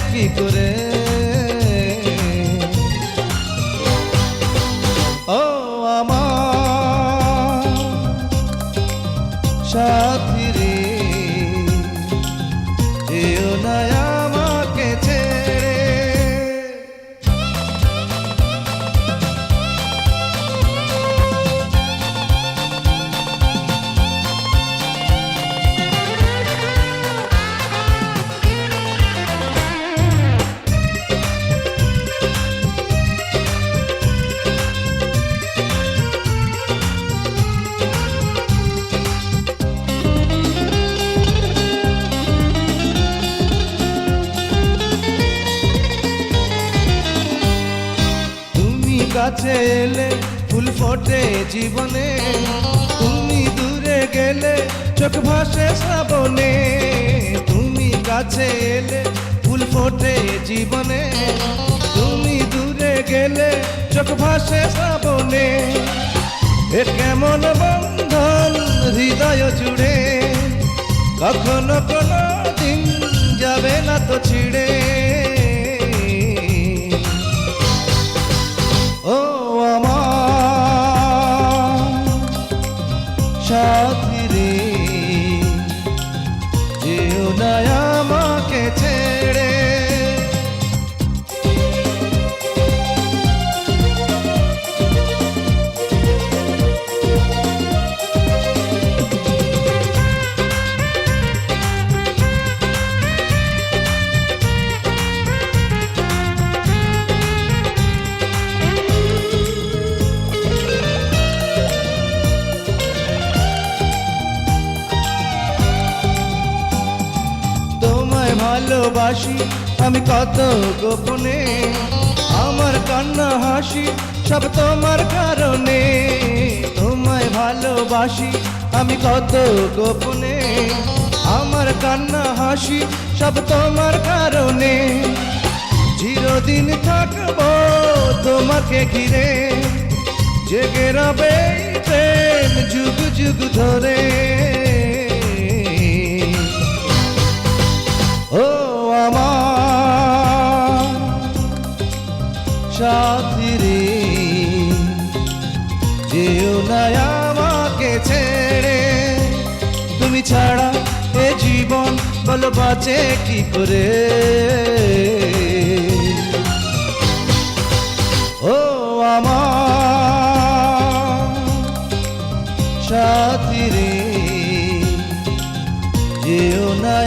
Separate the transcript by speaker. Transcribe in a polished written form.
Speaker 1: কি করে? ও আমার সাথী রে, যেও না আমাকে ছেড়ে। কাছে এলে ফুল ফোটে জীবনে, তুমি দূরে গেলে চোখ ভাসে শ্রাবণে। তুমি কাছে এলে ফুল ফোটে জীবনে, তুমি দূরে গেলে চোখ ভাসে শ্রাবণে। এ কেমন বন্ধন হৃদয় জুড়ে, কখনো কোনো দিন যাবে না তো ছিড়ে। ও আমার সাথী রে, যেও না আমাকে ছেড়ে। ভালোবাসি আমি কত গোপনে, আমার কান্না হাসি সব তোমার কারণে। তোমায় ভালোবাসি আমি কত গোপনে, আমার কান্না হাসি সব তোমার কারণে। চিরদিন থাকবো তোমাকে ঘিরে, জেগে রবে প্রেম যুগ যুগ ধরে। ও আমার সাথী রে, যেও না আমাকে ছেড়ে। তুমি ছাড়া এ জীবন বলো বাঁচে কি করে? ও আমার সাথী রে, যেও না